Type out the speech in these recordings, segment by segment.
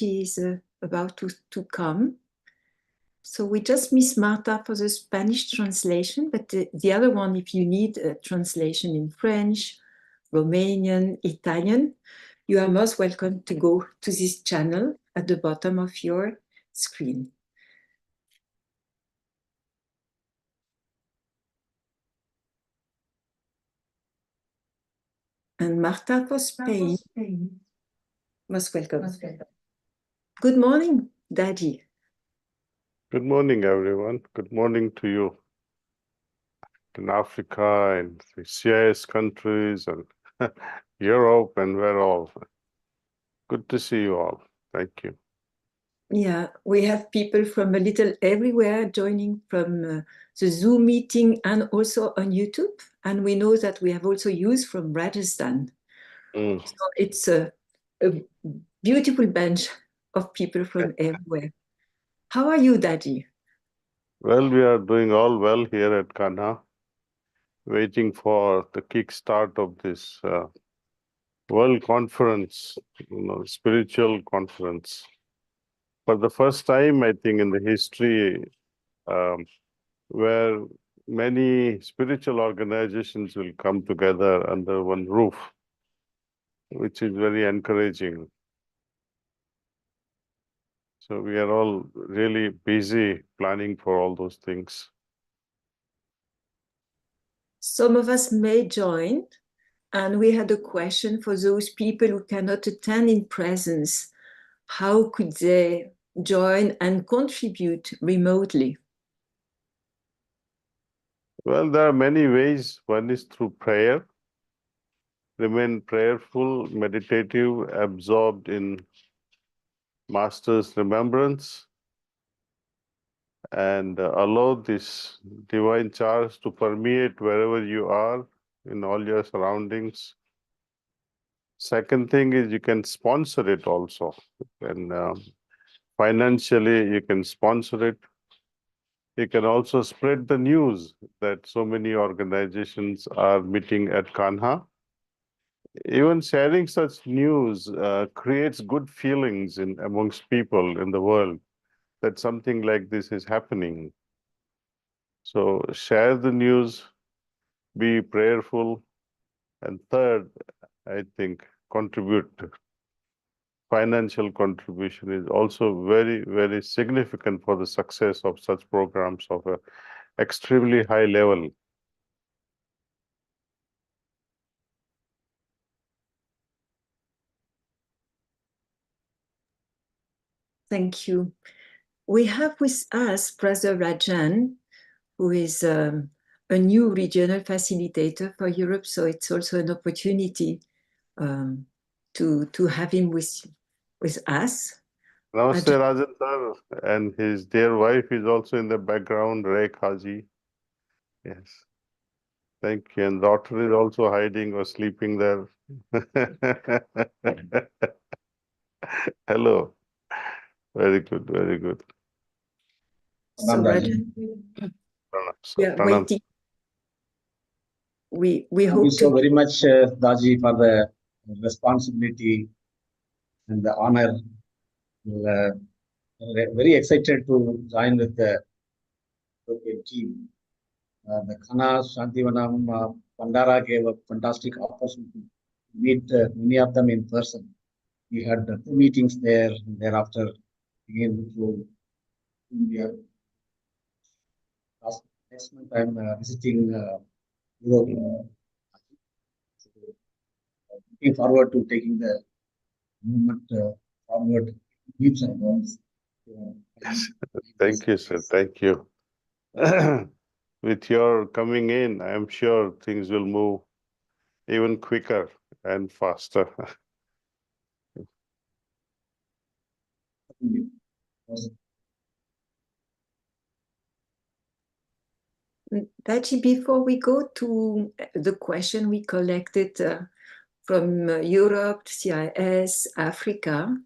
is about to come. So we just miss Marta for the Spanish translation, but the other one, if you need a translation in French, Romanian, Italian, you are most welcome to go to this channel at the bottom of your screen. And Marta for Spain, most welcome. Good morning, Daaji. Good morning, everyone. Good morning to you in Africa and the CIS countries and Europe and where all. Good to see you all. Thank you. Yeah, we have people from a little everywhere joining from the Zoom meeting and also on YouTube. And we know that we have also used from Rajasthan. So it's a beautiful bunch of people from everywhere. How are you, Daaji? Well, we are doing all well here at Kanha, waiting for the kickstart of this world conference, spiritual conference. For the first time, I think, in the history, where many spiritual organizations will come together under one roof, which is very encouraging. So we are all really busy planning for all those things. Some of us may join, and we had a question for those people who cannot attend in presence. How could they join and contribute remotely? Well, there are many ways. One is through prayer. Remain prayerful, meditative, absorbed in Master's remembrance, and allow this divine charge to permeate wherever you are in all your surroundings. Second thing is you can sponsor it also. And financially, you can sponsor it. You can also spread the news that so many organizations are meeting at Kanha. Even sharing such news creates good feelings amongst people in the world that something like this is happening. So share the news, be prayerful, and third, I think, contribute. Financial contribution is also very, very significant for the success of such programs of an extremely high level. Thank you. We have with us Brother Rajan, who is a new regional facilitator for Europe. So it's also an opportunity to have him with us. Namaste, Rajan sir, and his dear wife is also in the background, Rekhaji. Yes. Thank you. And daughter is also hiding or sleeping there. Hello. Very good, very good. So Rajan, we are waiting. We hope Thank you so very much, Daaji, for the responsibility and the honor. Very excited to join with the European team. The Kanha, Shanti, Vanam, Pandara gave a fantastic opportunity to meet many of them in person. We had 2 meetings there, and thereafter again to India. Next month I'm visiting Europe. Looking forward to taking the movement forward, leaps and bounds. Thank you, sir. Thank you. With your coming in, I'm sure things will move even quicker and faster. Daaji, before we go to the question we collected from Europe, CIS, Africa,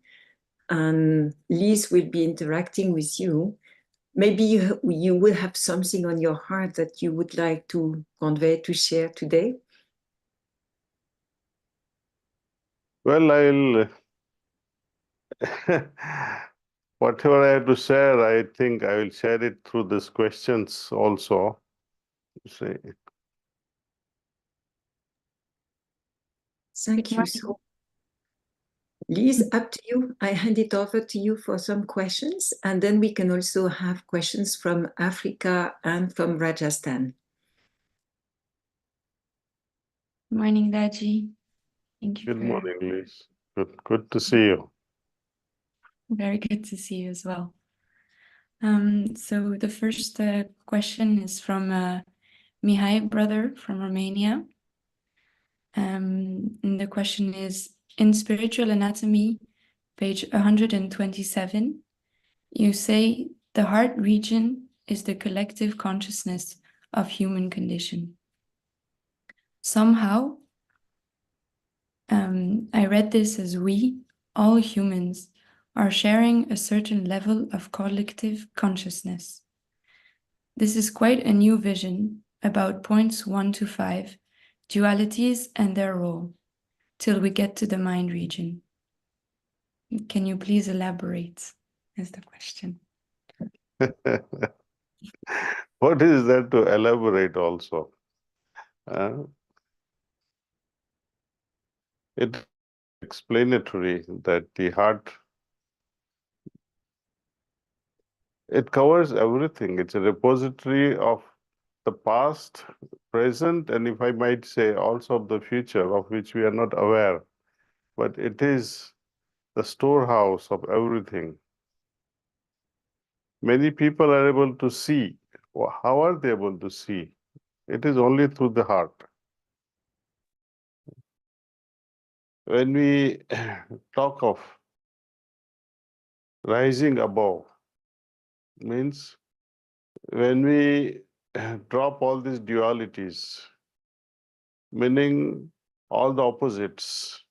and Liz will be interacting with you. Maybe you will have something on your heart that you would like to convey, to share today. Well, Whatever I have to share, I think I will share it through these questions also. See. Thank you. So, Lise, up to you. I hand it over to you for some questions, and then we can also have questions from Africa and from Rajasthan. Good morning, Daaji. Thank you. Good morning, Lise. Good to see you. Very good to see you as well. So the first question is from Mihai brother from Romania. And the question is, in Spiritual Anatomy, page 127, you say the heart region is the collective consciousness of human condition. Somehow, I read this as we, all humans, are sharing a certain level of collective consciousness. This is quite a new vision about points 1 to 5, dualities and their role, till we get to the mind region. Can you please elaborate, is the question. What is there to elaborate also? It's explanatory that the heart, it covers everything. It's a repository of the past, present, and if I might say, also of the future, of which we are not aware. But it is the storehouse of everything. Many people are able to see. How are they able to see? It is only through the heart. When we talk of rising above, means when we drop all these dualities, meaning all the opposites,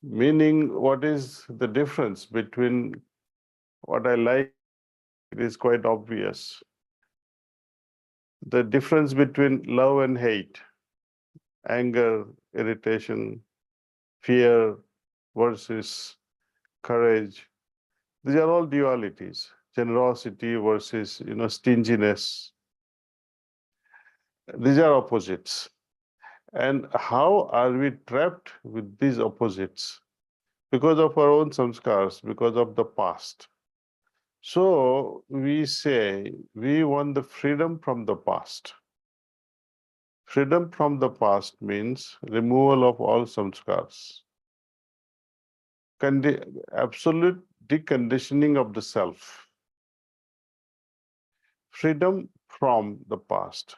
meaning what is the difference between what I like, it is quite obvious. The difference between love and hate, anger, irritation, fear versus courage, these are all dualities. Generosity versus, stinginess. These are opposites. And how are we trapped with these opposites? Because of our own samskars, because of the past. So we say we want the freedom from the past. Freedom from the past means removal of all samskars. Absolute deconditioning of the self. Freedom from the past.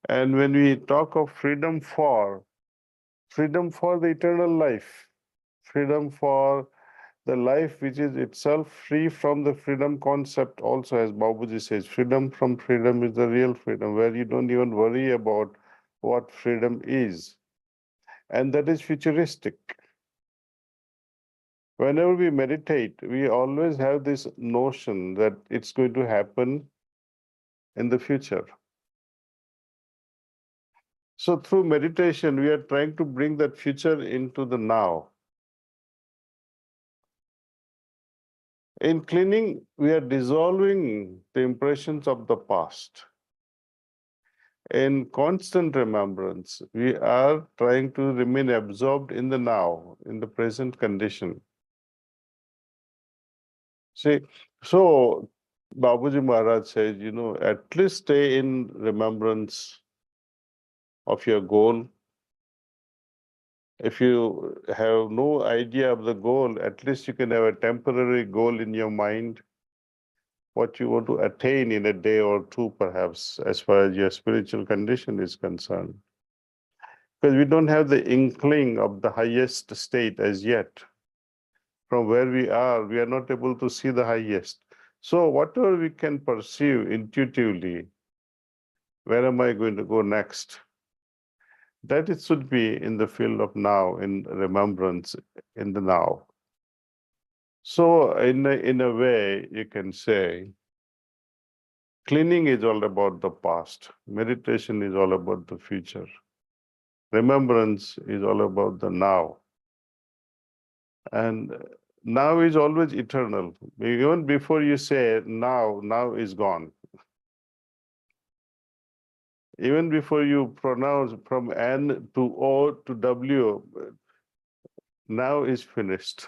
And when we talk of freedom for the eternal life, freedom for the life which is itself free from the freedom concept also, as Babuji says, freedom from freedom is the real freedom, where you don't even worry about what freedom is. And that is futuristic. Whenever we meditate, we always have this notion that it's going to happen in the future. So through meditation, we are trying to bring that future into the now. In cleaning, we are dissolving the impressions of the past. In constant remembrance, we are trying to remain absorbed in the now, in the present condition. See, so Babuji Maharaj says, at least stay in remembrance of your goal. If you have no idea of the goal, at least you can have a temporary goal in your mind, what you want to attain in a day or two, perhaps, as far as your spiritual condition is concerned. Because we don't have the inkling of the highest state as yet. From where we are not able to see the highest. So whatever we can perceive intuitively, where am I going to go next? That it should be in the field of now, in remembrance, in the now. So in a way, you can say, cleaning is all about the past. Meditation is all about the future. Remembrance is all about the now. And now is always eternal. Even before you say now, now is gone. Even before you pronounce from N to O to W, now is finished.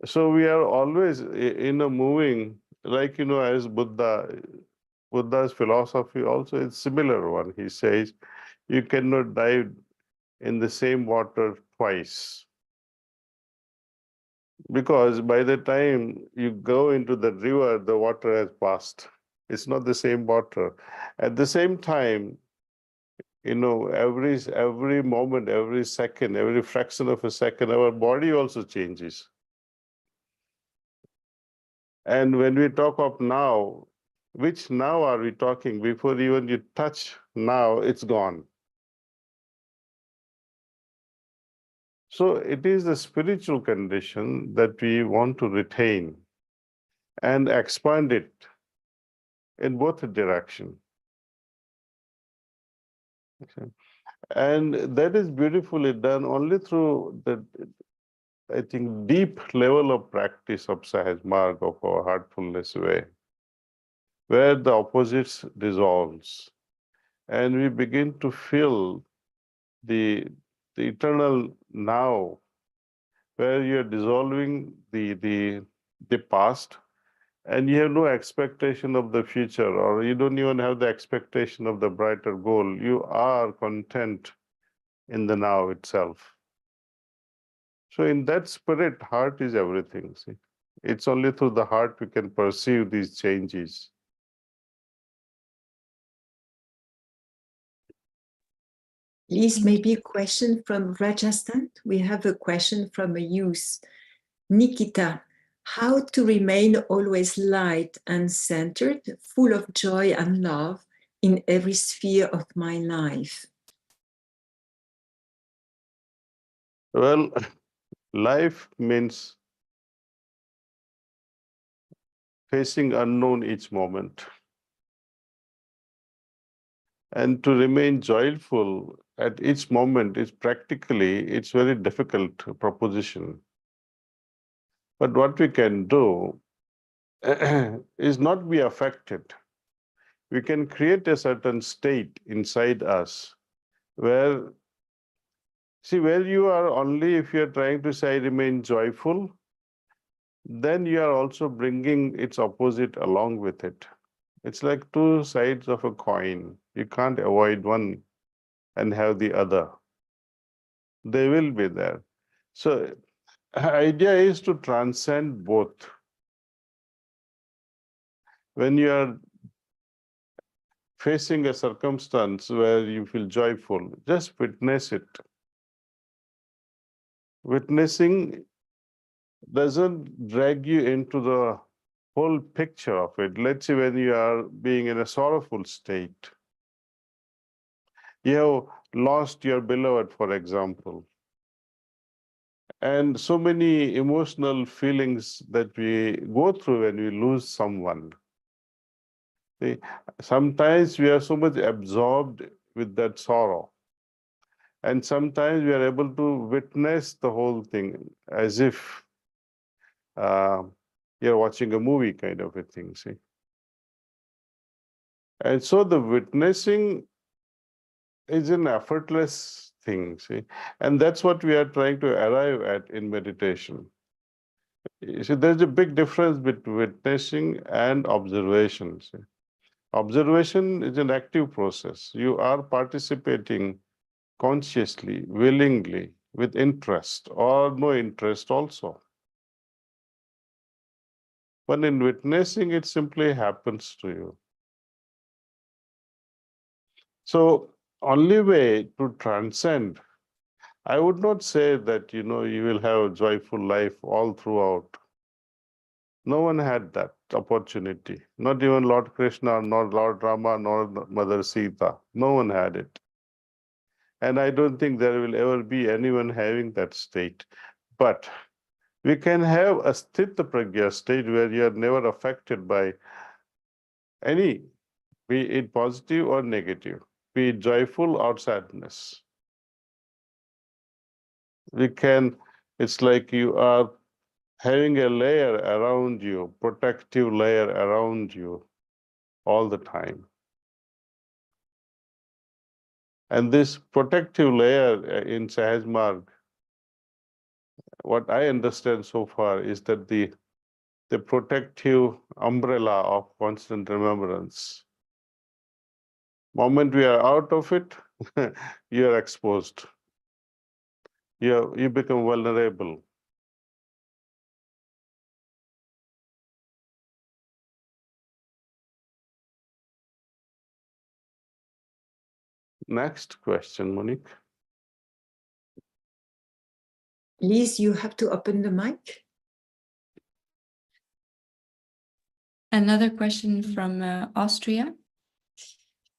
So we are always moving, like, as Buddha's philosophy also is similar one. He says, you cannot dive in the same water twice. Because by the time you go into the river, the water has passed. It's not the same water. At the same time, every moment, every second, every fraction of a second, our body also changes. And when we talk of now, which now are we talking? Before even you touch now, it's gone. So it is the spiritual condition that we want to retain and expand it in both directions. Okay. And that is beautifully done only through the, I think, deep level of practice of Sahaj Marg, of our heartfulness way, where the opposites dissolves and we begin to feel the eternal now, where you're dissolving the past and you have no expectation of the future, or you don't even have the expectation of the brighter goal. You are content in the now itself. So in that spirit, heart is everything. See, it's only through the heart we can perceive these changes. Please, maybe a question from Rajasthan. We have a question from a youth. Nikita, how to remain always light and centered, full of joy and love in every sphere of my life? Well, life means facing unknown each moment. And to remain joyful at each moment is it's very difficult proposition. But what we can do is not be affected. We can create a certain state inside us where, where you are only, if you're trying to say, remain joyful, then you are also bringing its opposite along with it. It's like two sides of a coin. You can't avoid one and have the other. They will be there. So idea is to transcend both. When you are facing a circumstance where you feel joyful, just witness it. Witnessing doesn't drag you into the whole picture of it. Let's say when you are being in a sorrowful state, you have lost your beloved, for example, and so many emotional feelings that we go through when we lose someone. See, sometimes we are so much absorbed with that sorrow. And sometimes we are able to witness the whole thing as if you're watching a movie kind of a thing, see. And so the witnessing is an effortless thing, see. And that's what we are trying to arrive at in meditation. You see, there's a big difference between witnessing and observation. See. Observation is an active process. You are participating consciously, willingly, with interest or no interest also. But in witnessing, it simply happens to you. So, only way to transcend, I would not say that, you will have a joyful life all throughout. No one had that opportunity. Not even Lord Krishna, nor Lord Rama, nor Mother Sita. No one had it. And I don't think there will ever be anyone having that state. But we can have a sthita pragya state where you are never affected by any, be it positive or negative, be it joyful or sadness. It's like you are having a layer around you, protective layer around you all the time. And this protective layer in Sahaj Marg, what I understand so far is that the protective umbrella of constant remembrance. Moment we are out of it, you are exposed. You become vulnerable. Next question, Monique. Lise, you have to open the mic. Another question from Austria,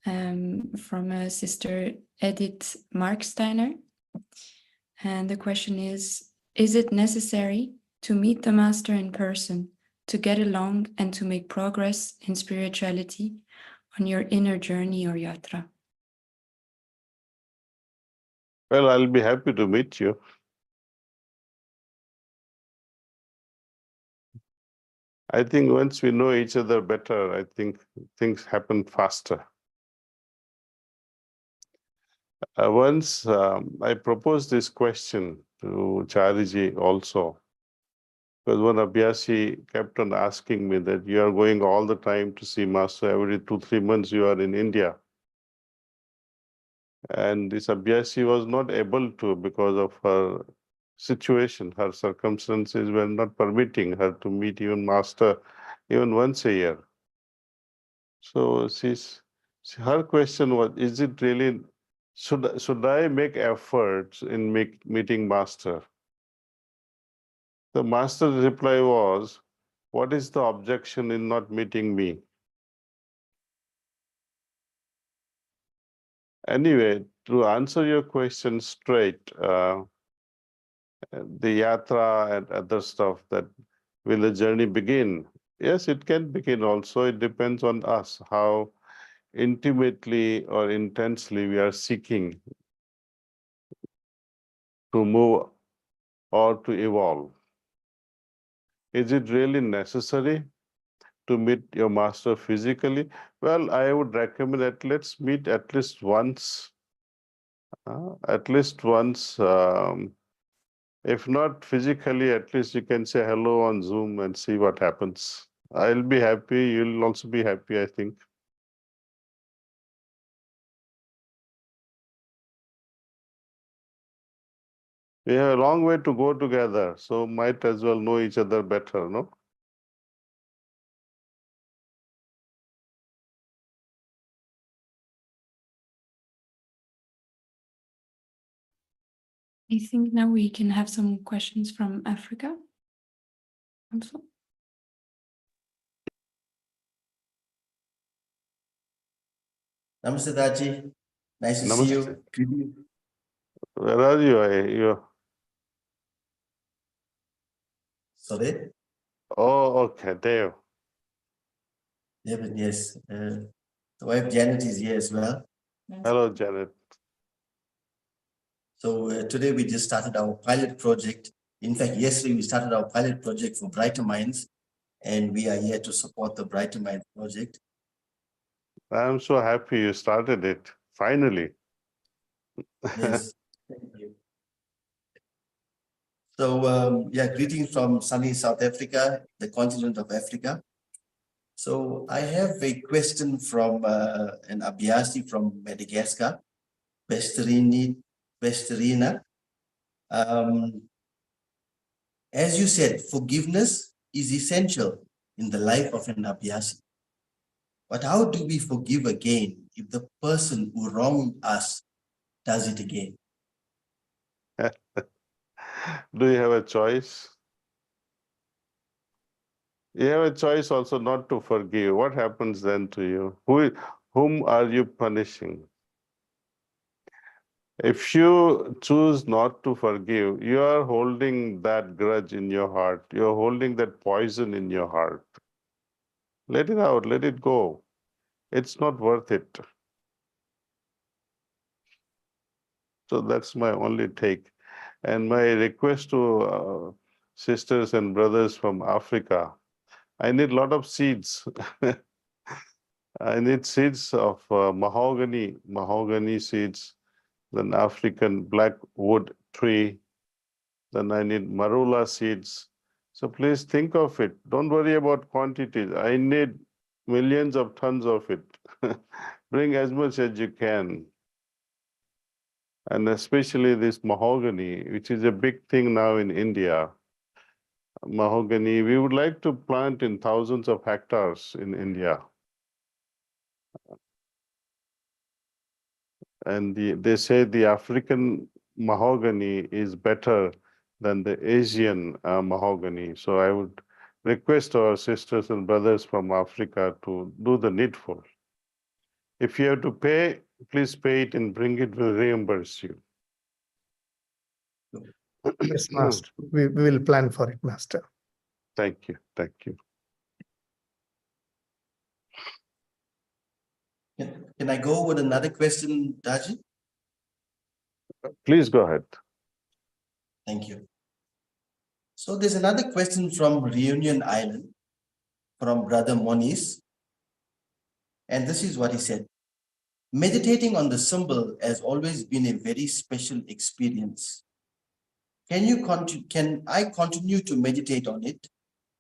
from Sister Edith Marksteiner. And the question is it necessary to meet the Master in person, to get along and to make progress in spirituality on your inner journey or yatra? Well, I'll be happy to meet you. I think once we know each other better, I think things happen faster. Once I proposed this question to Chariji also, because one Abhyasi kept on asking me that you are going all the time to see Master, every 2-3 months you are in India. And this Abhyasi was not able to because of her situation. Her circumstances were not permitting her to meet even Master even once a year. So her question was, is it really, should I make efforts in meeting Master? The Master's reply was, what is the objection in not meeting me? Anyway, to answer your question straight, the yatra and other stuff, that will the journey begin? Yes, it can begin also. It depends on us, how intimately or intensely we are seeking to move or to evolve. Is it really necessary to meet your Master physically? Well, I would recommend that let's meet at least once. If not physically, at least you can say hello on Zoom and see what happens. I'll be happy. You'll also be happy, I think. We have a long way to go together, so might as well know each other better, no? I think now we can have some questions from Africa. Also. Namaste, Daaji. Nice to see you. Where are you? Sorry? Oh, okay, there. Yes. The wife Janet is here as well. Hello, Janet. So today we just started our pilot project. In fact, yesterday we started our pilot project for Brighter Minds, and we are here to support the Brighter Minds project. I'm so happy you started it, finally. Yes, thank you. So, greetings from sunny South Africa, the continent of Africa. So I have a question from an Abhyasi from Madagascar, Westerina. As you said, forgiveness is essential in the life of an Abhyasi. But how do we forgive again if the person who wronged us does it again? Do you have a choice? You have a choice also not to forgive. What happens then to you? Whom are you punishing? If you choose not to forgive, you are holding that grudge in your heart. You're holding that poison in your heart. Let it out, let it go. It's not worth it. So that's my only take. And my request to sisters and brothers from Africa, I need a lot of seeds. I need seeds of mahogany seeds, then African black wood tree, then I need marula seeds. So please think of it. Don't worry about quantities. I need millions of tons of it. Bring as much as you can. And especially this mahogany, which is a big thing now in India. Mahogany, we would like to plant in thousands of hectares in India. And they say the African mahogany is better than the Asian mahogany. So I would request our sisters and brothers from Africa to do the needful. If you have to pay, please pay it and bring it, we'll reimburse you. Yes, Master. We will plan for it, Master. Thank you. Thank you. Can I go with another question, Daaji? Please go ahead. Thank you. So there's another question from Reunion Island, from Brother Moniz. And this is what he said. Meditating on the symbol has always been a very special experience. Can I continue to meditate on it,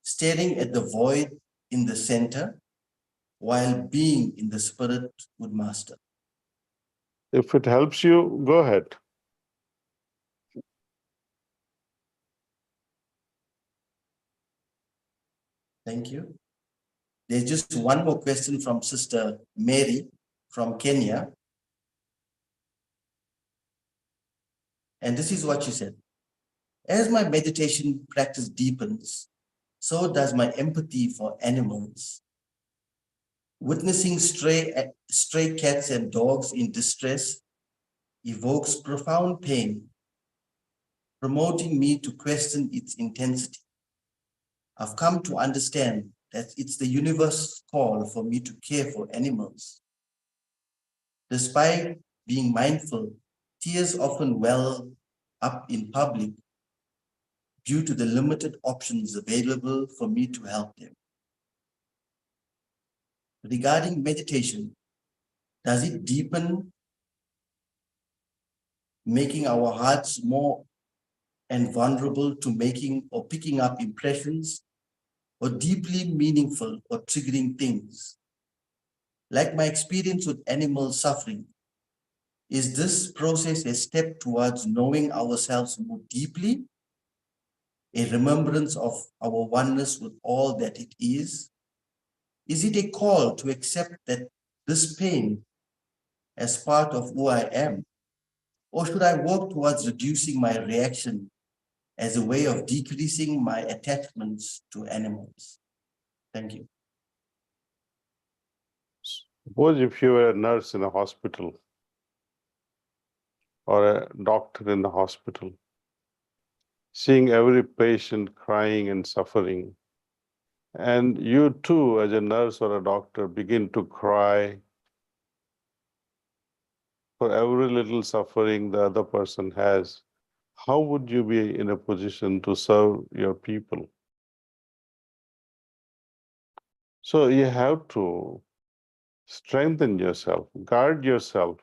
staring at the void in the center, while being in the spirit with Master? If it helps you, go ahead. Thank you. There's just one more question from Sister Mary from Kenya. And this is what she said. As my meditation practice deepens, so does my empathy for animals. Witnessing stray cats and dogs in distress evokes profound pain, promoting me to question its intensity. I've come to understand that it's the universe's call for me to care for animals. Despite being mindful, tears often well up in public due to the limited options available for me to help them. Regarding meditation, does it deepen, making our hearts more and vulnerable to making or picking up impressions, or deeply meaningful or triggering things? Like my experience with animal suffering, is this process a step towards knowing ourselves more deeply, a remembrance of our oneness with all that it is? Is it a call to accept that this pain as part of who I am? Or should I work towards reducing my reaction as a way of decreasing my attachments to animals? Thank you. Suppose if you were a nurse in a hospital or a doctor in a hospital, seeing every patient crying and suffering, and you too, as a nurse or a doctor, begin to cry for every little suffering the other person has, how would you be in a position to serve your people? So you have to strengthen yourself, guard yourself,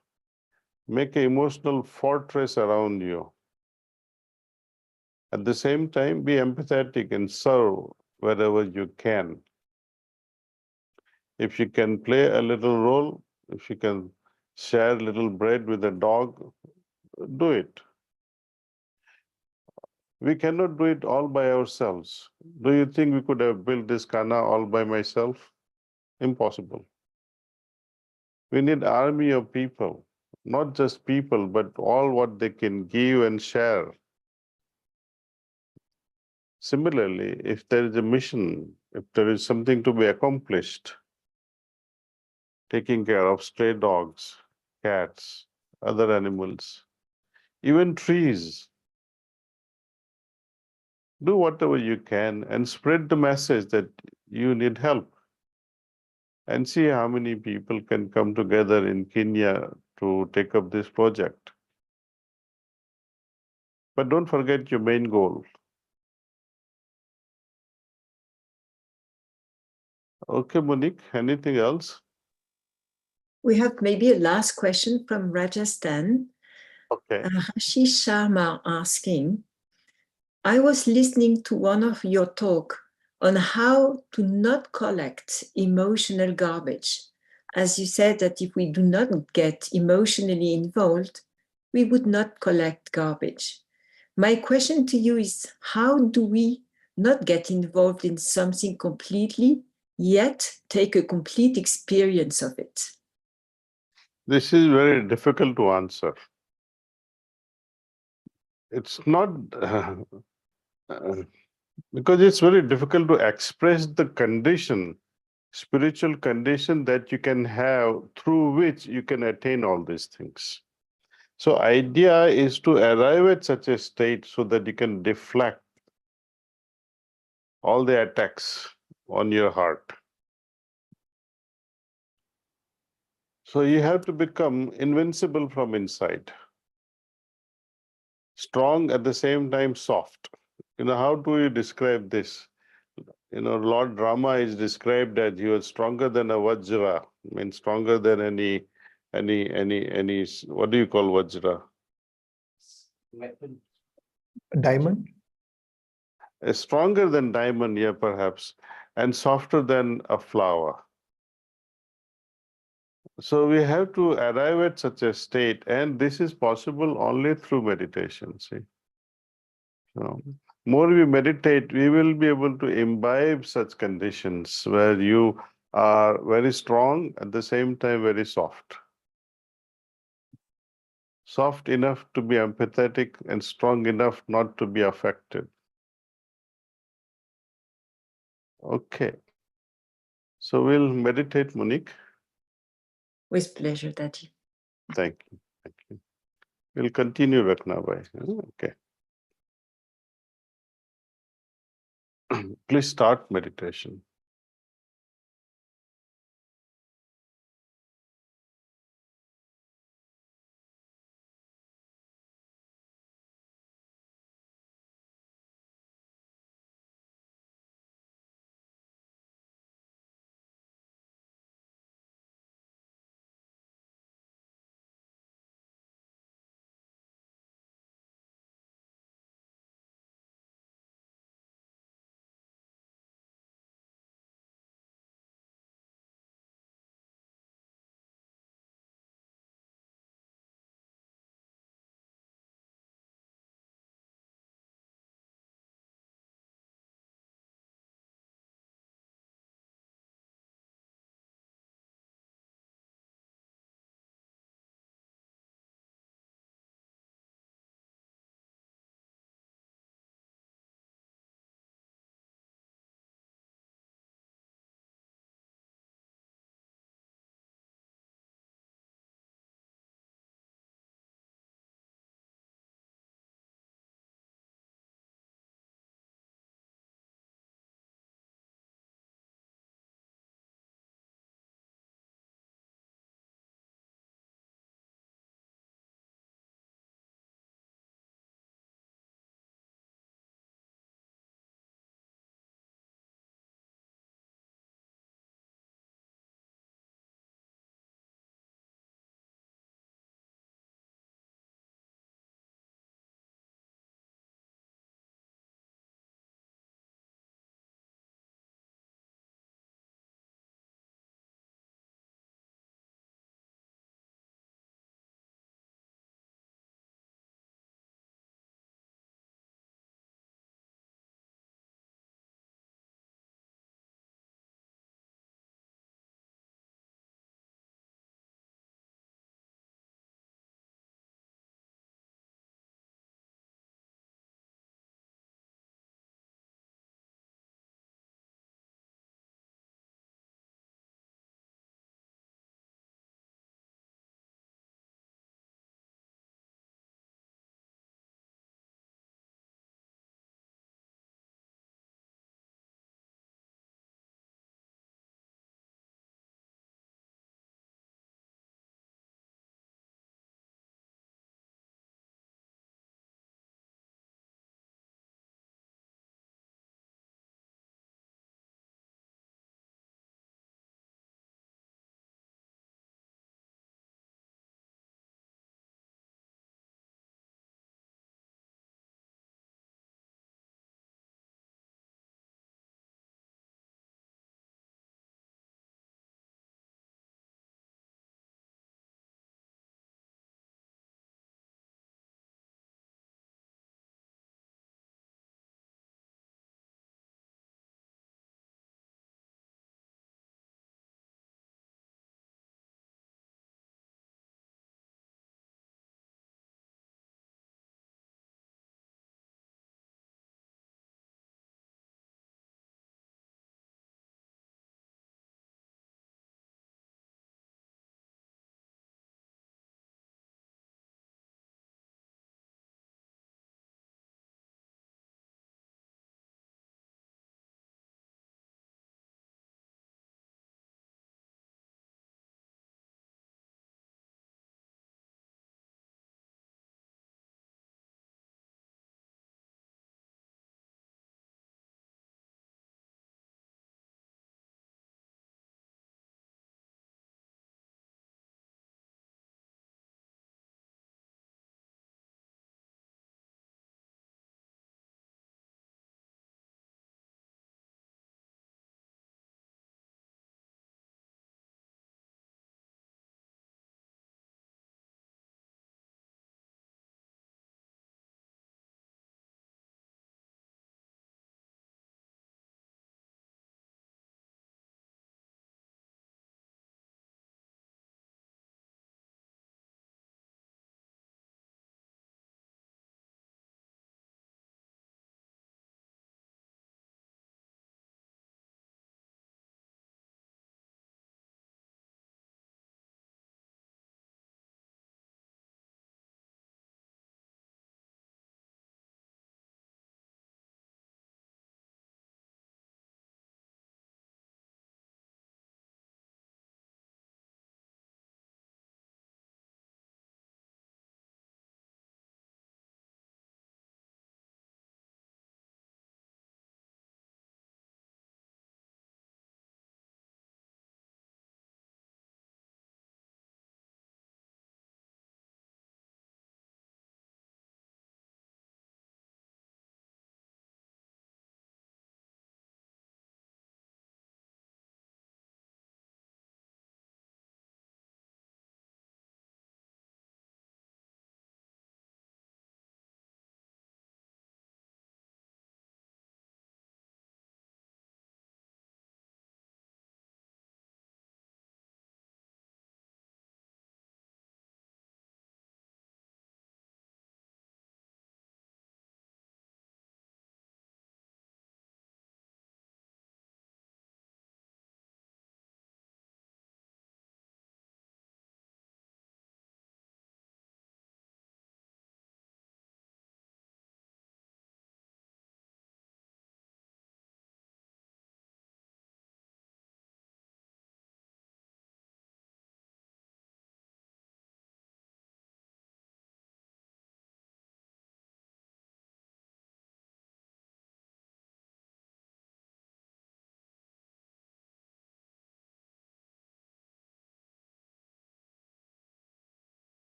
make an emotional fortress around you. At the same time, be empathetic and serve wherever you can. If you can play a little role, if you can share a little bread with a dog, do it. We cannot do it all by ourselves. Do you think we could have built this Kanha all by myself? Impossible. We need an army of people, not just people, but all what they can give and share. Similarly, if there is a mission, if there is something to be accomplished, taking care of stray dogs, cats, other animals, even trees, do whatever you can and spread the message that you need help. And see how many people can come together in Kenya to take up this project. But don't forget your main goal. Okay, Monique, anything else? We have maybe a last question from Rajasthan. Okay. Hashi Sharma asking, I was listening to one of your talk on how to not collect emotional garbage. As you said that if we do not get emotionally involved, we would not collect garbage. My question to you is, how do we not get involved in something completely, yet take a complete experience of it? This is very difficult to answer. It's not because it's very difficult to express the condition, spiritual condition that you can have through which you can attain all these things. So idea is to arrive at such a state so that you can deflect all the attacks on your heart. So you have to become invincible from inside. Strong at the same time soft. How do you describe this? Lord Rama is described as he was stronger than a Vajra, means stronger than any, what do you call Vajra? Diamond? Stronger than diamond, yeah, perhaps, and softer than a flower. So we have to arrive at such a state, and this is possible only through meditation, see. So, more we meditate, we will be able to imbibe such conditions where you are very strong, at the same time very soft. Soft enough to be empathetic and strong enough not to be affected. Okay. So we'll meditate, Monique. With pleasure, Daaji. Thank you. Thank you. We'll continue Ratnabai. Okay. Please start meditation.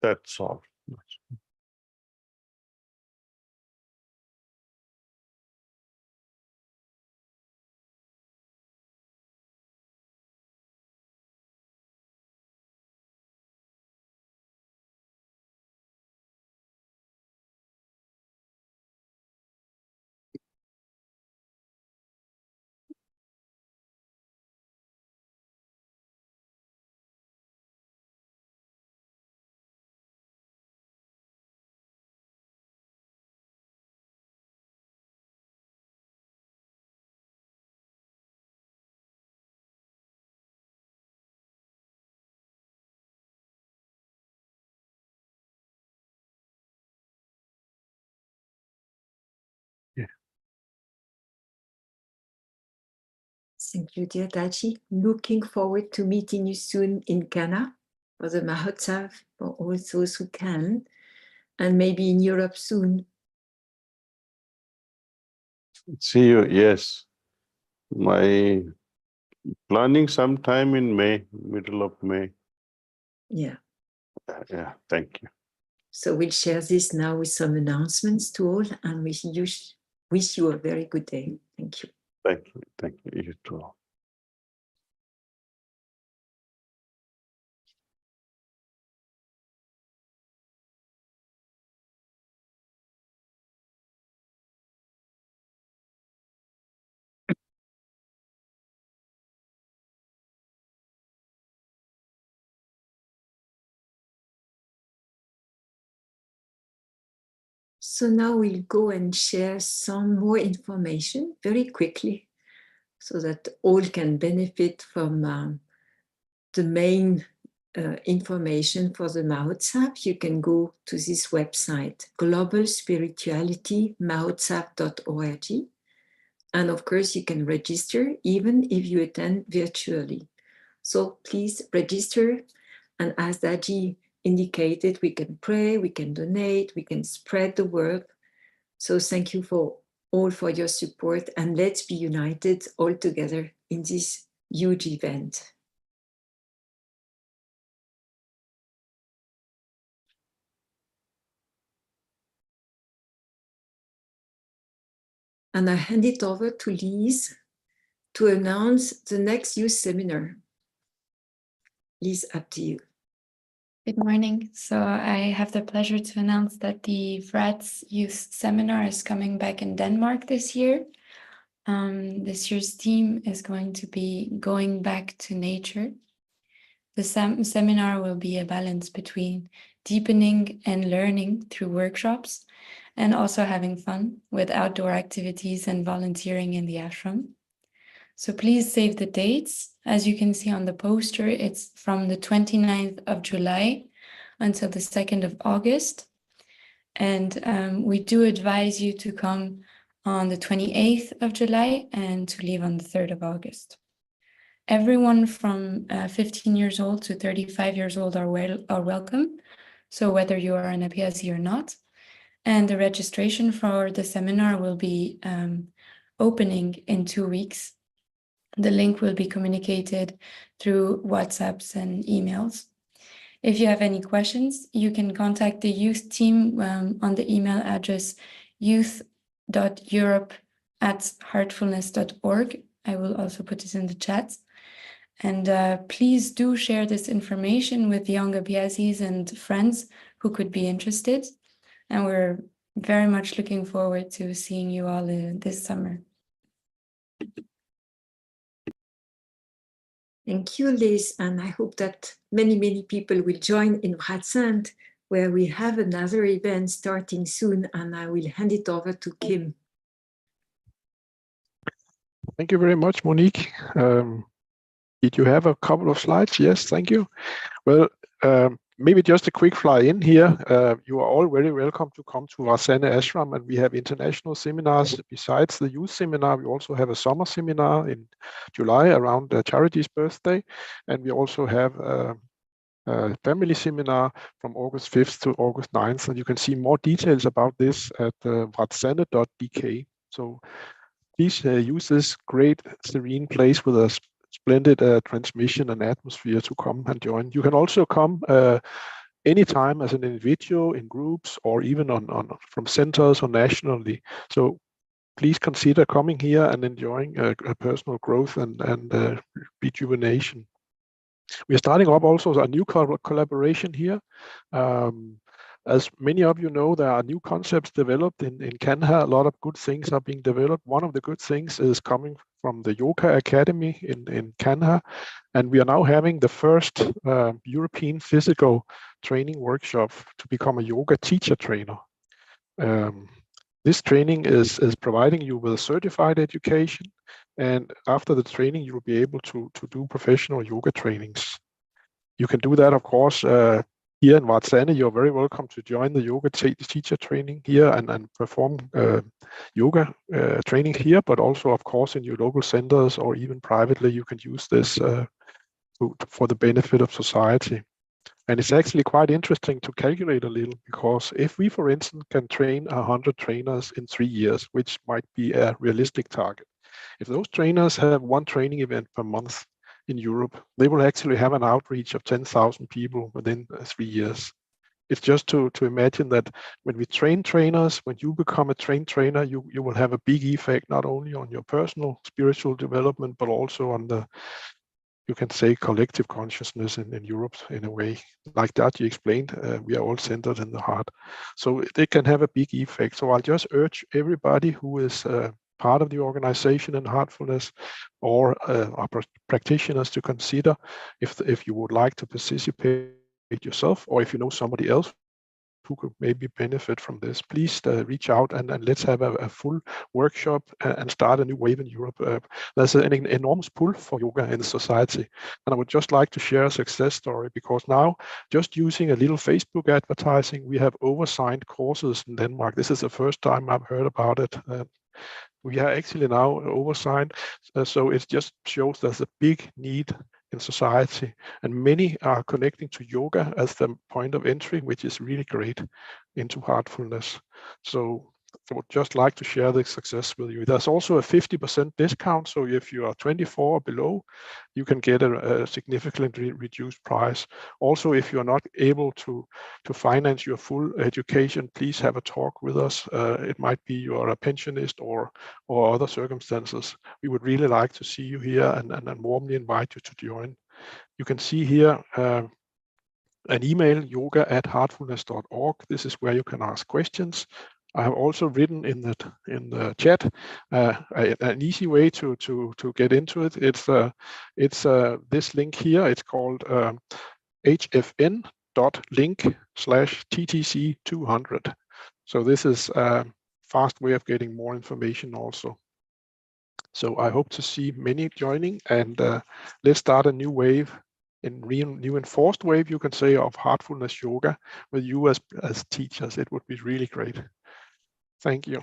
That's all. Thank you, dear Daaji. Looking forward to meeting you soon in Kanha for the Mahotsav for all those who can, and maybe in Europe soon. See you, yes. My planning sometime in May, middle of May. Yeah. Yeah, thank you. So we'll share this now with some announcements to all, and wish you a very good day. Thank you. Thank you, you too. So now we'll go and share some more information very quickly so that all can benefit from the main information for the Mahotsav. You can go to this website, globalspiritualitymahotsav.org. And of course, you can register even if you attend virtually. So please register. And as Daaji indicated, we can pray, we can donate, we can spread the word. So thank you for all for your support, and let's be united all together in this huge event. And I hand it over to Lise to announce the next youth seminar. Lise, up to you. Good morning. So I have the pleasure to announce that the VRATS Youth Seminar is coming back in Denmark this year. This year's theme is going to be going back to nature. The seminar will be a balance between deepening and learning through workshops and also having fun with outdoor activities and volunteering in the ashram. So please save the dates. As you can see on the poster, it's from the 29th of July until the 2nd of August. And we do advise you to come on the 28th of July and to leave on the 3rd of August. Everyone from 15 years old to 35 years old are welcome. So whether you are an Abhyasi or not. And the registration for the seminar will be opening in 2 weeks. The link will be communicated through WhatsApps and emails. If you have any questions, you can contact the youth team on the email address youth.europe@heartfulness.org. I will also put this in the chat. And please do share this information with young Abhyasis and friends who could be interested. And we're very much looking forward to seeing you all this summer. Thank you, Liz, and I hope that many, many people will join in Rajasthan, where we have another event starting soon, and I will hand it over to Kim. Thank you very much, Monique. Did you have a couple of slides? Yes, thank you. Well, maybe just a quick fly in here. You are all very welcome to come to Varsane Ashram, and we have international seminars. Besides the youth seminar, we also have a summer seminar in July around Charity's birthday, and we also have a family seminar from August 5th to August 9th, and you can see more details about this at vatsane.dk. So please use this great serene place with a splendid transmission and atmosphere to come and join. You can also come anytime as an individual, in groups, or even from centers or nationally. So please consider coming here and enjoying a personal growth and rejuvenation. We are starting up also a new collaboration here. As many of you know, there are new concepts developed in Kanha. A lot of good things are being developed. One of the good things is coming from the Yoga Academy in Kanha. And we are now having the first European physical training workshop to become a yoga teacher trainer. This training is providing you with certified education. And after the training, you will be able to do professional yoga trainings. You can do that, of course, here in Vatsane. You're very welcome to join the yoga teacher training here and perform yoga training here, but also, of course, in your local centers or even privately, you can use this for the benefit of society. And it's actually quite interesting to calculate a little, because if we, for instance, can train 100 trainers in 3 years, which might be a realistic target, if those trainers have one training event per month in Europe, they will actually have an outreach of 10,000 people within 3 years. It's just to imagine that when we train trainers, when you become a trained trainer, you will have a big effect, not only on your personal spiritual development, but also on the, you can say, collective consciousness in Europe in a way. Like Daaji explained, we are all centered in the heart. So they can have a big effect. So I'll just urge everybody who is part of the organization in Heartfulness or our practitioners to consider if you would like to participate yourself, or if you know somebody else who could maybe benefit from this, please reach out and let's have a full workshop and start a new wave in Europe. There's an enormous pull for yoga in society. And I would just like to share a success story, because now, just using a little Facebook advertising, we have oversigned courses in Denmark. This is the first time I've heard about it. We are actually now oversigned. So it just shows there's a big need in society, and many are connecting to yoga as the point of entry, which is really great into heartfulness. So I would just like to share the success with you. There's also a 50% discount. So if you are 24 or below, you can get a significantly reduced price. Also, if you are not able to finance your full education, please have a talk with us. It might be you are a pensionist or other circumstances. We would really like to see you here and warmly invite you to join. You can see here an email, yoga@heartfulness.org. This is where you can ask questions. I have also written in the chat an easy way to get into it. It's this link here. It's called hfn.link/ttc200. So this is a fast way of getting more information also. So I hope to see many joining, and let's start a new wave, new enforced wave, you can say, of heartfulness yoga with you as teachers. It would be really great. Thank you.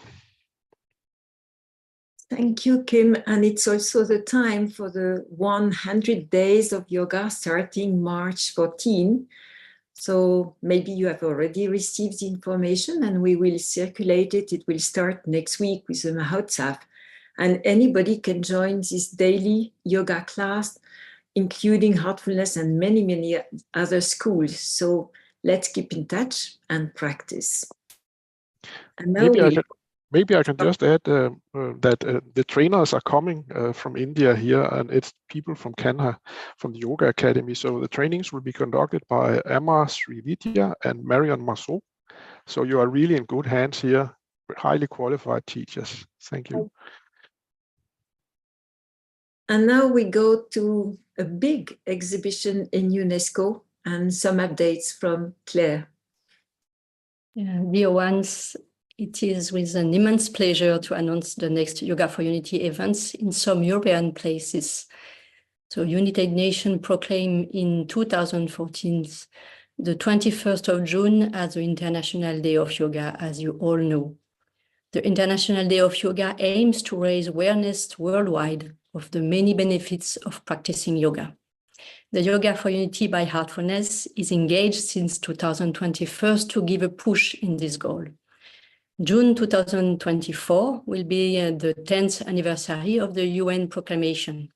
Thank you, Kim. And it's also the time for the 100 days of yoga starting March 14. So maybe you have already received the information, and we will circulate it. It will start next week with the Mahotsav. And anybody can join this daily yoga class, including Heartfulness and many, many other schools. So let's keep in touch and practice. And now maybe I can just add that the trainers are coming from India here, and it's people from Kanha, from the Yoga Academy. So the trainings will be conducted by Amar Srividya and Marion Marceau. So you are really in good hands here, highly qualified teachers. Thank you. And now we go to a big exhibition in UNESCO and some updates from Claire. Yeah, dear ones, it is with an immense pleasure to announce the next Yoga for Unity events in some European places. So United Nations proclaimed in 2014 the 21st of June as the International Day of Yoga, as you all know. The International Day of Yoga aims to raise awareness worldwide of the many benefits of practicing yoga. The Yoga for Unity by Heartfulness is engaged since 2021 to give a push in this goal. June 2024 will be the 10th anniversary of the UN proclamation.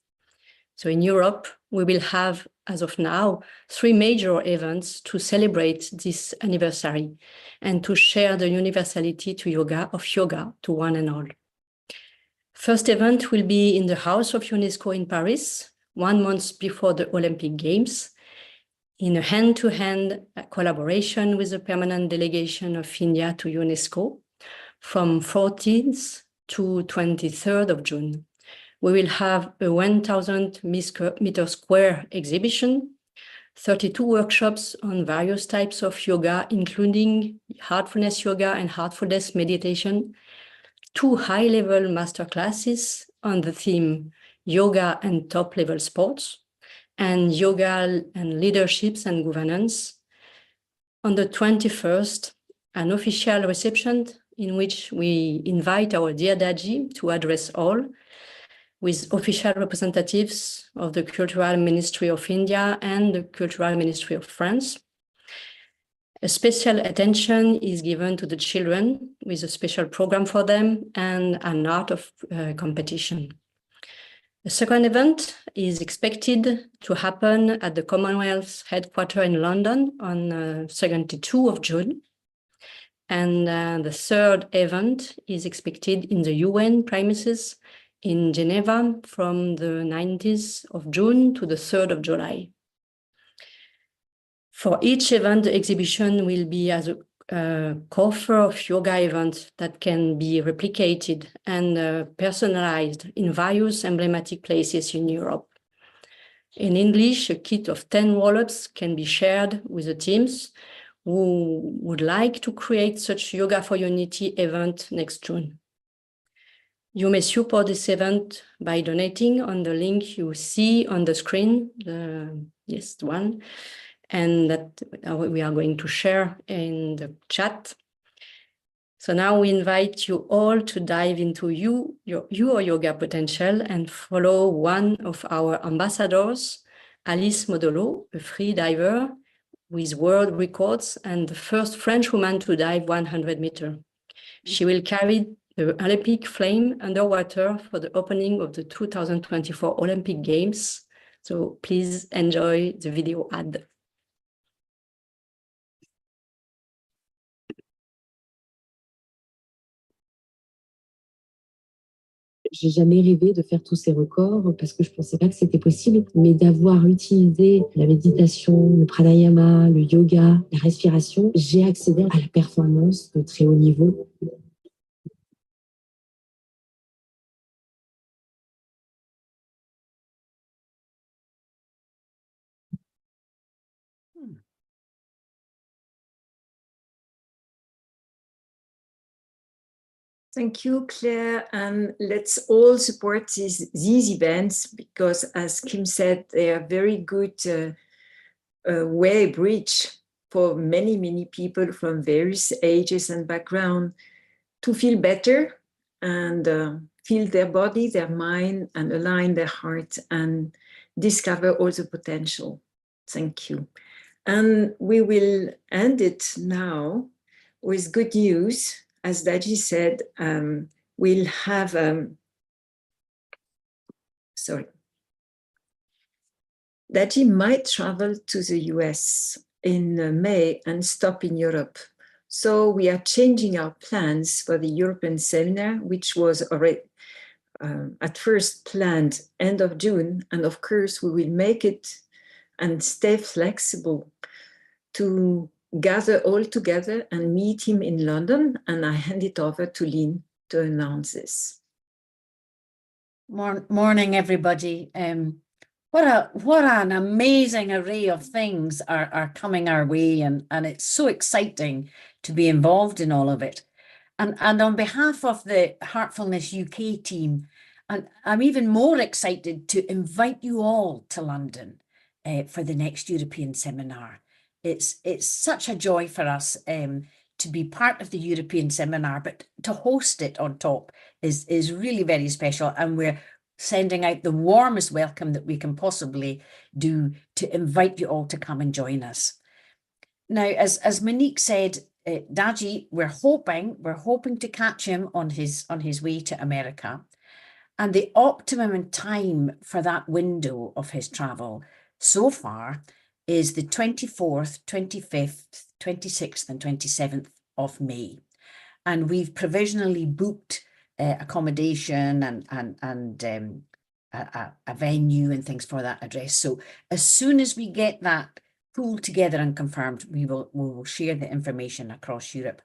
So in Europe, we will have as of now, 3 major events to celebrate this anniversary and to share the universality of yoga to one and all. First event will be in the House of UNESCO in Paris, 1 month before the Olympic Games, in a hand-to-hand collaboration with the permanent delegation of India to UNESCO from 14th to 23rd of June. We will have a 1,000 meter square exhibition, 32 workshops on various types of yoga, including heartfulness yoga and heartfulness meditation, 2 high-level masterclasses on the theme yoga and top-level sports, and yoga and leaderships and governance. On the 21st, an official reception in which we invite our dear Daaji to address all, with official representatives of the Cultural Ministry of India and the Cultural Ministry of France. A special attention is given to the children with a special program for them and an art of competition. The second event is expected to happen at the Commonwealth headquarters in London on 22 of June. And the third event is expected in the UN premises in Geneva from the 19th of June to the 3rd of July. For each event, the exhibition will be as a coffer of yoga events that can be replicated and personalized in various emblematic places in Europe. In English, a kit of 10 wallets can be shared with the teams who would like to create such Yoga for Unity event next June. You may support this event by donating on the link you see on the screen, the one, and that we are going to share in the chat. So now we invite you all to dive into your yoga potential and follow one of our ambassadors, Alice Modolo, a free diver with world records and the first French woman to dive 100 meters. She will carry the Olympic flame underwater for the opening of the 2024 Olympic Games. So please enjoy the video ad. J'ai jamais rêvé de faire tous ces records parce que je pensais pas que c'était possible, mais d'avoir utilisé la méditation, le pranayama, le yoga, la respiration, j'ai accédé à la performance de très haut niveau. Thank you, Claire. And let's all support these events because, as Kim said, they are very good way bridge for many, many people from various ages and background to feel better and feel their body, their mind, and align their heart and discover all the potential. Thank you. And we will end it now with good news. As Daaji said, we'll have, Daaji might travel to the US in May and stop in Europe. So we are changing our plans for the European seminar, which was already at first planned end of June. And of course, we will make it and stay flexible to gather all together and meet him in London. And I hand it over to Lynn to announce this. Morning, everybody. What an amazing array of things are coming our way, and it's so exciting to be involved in all of it. And on behalf of the Heartfulness UK team, and I'm even more excited to invite you all to London for the next European seminar. It's such a joy for us to be part of the European seminar, but to host it on top is really very special. And we're sending out the warmest welcome that we can possibly do to invite you all to come and join us. Now, as Monique said, Daaji, we're hoping to catch him on his way to America. And the optimum time for that window of his travel so far is the 24th, 25th, 26th and 27th of May. And we've provisionally booked accommodation and a venue and things for that address. So as soon as we get that pulled together and confirmed, we will share the information across Europe.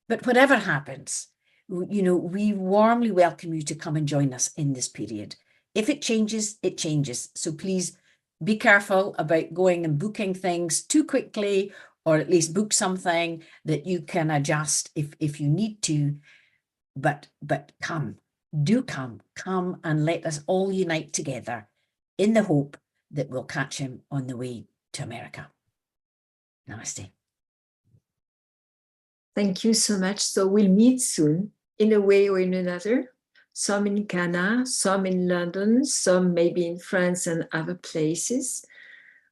But whatever happens, you know, we warmly welcome you to come and join us in this period. If it changes, it changes. So please be careful about going and booking things too quickly, or at least book something that you can adjust if you need to. But come and let us all unite together in the hope that we'll catch him on the way to America. Namaste. Thank you so much. So we'll meet soon in a way or in another. Some in Kanha, some in London, some maybe in France and other places.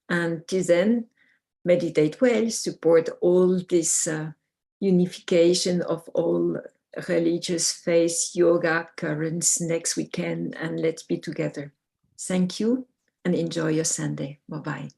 And till then, meditate well, support all this unification of all religious faith, yoga currents next weekend, and let's be together. Thank you and enjoy your Sunday. Bye-bye.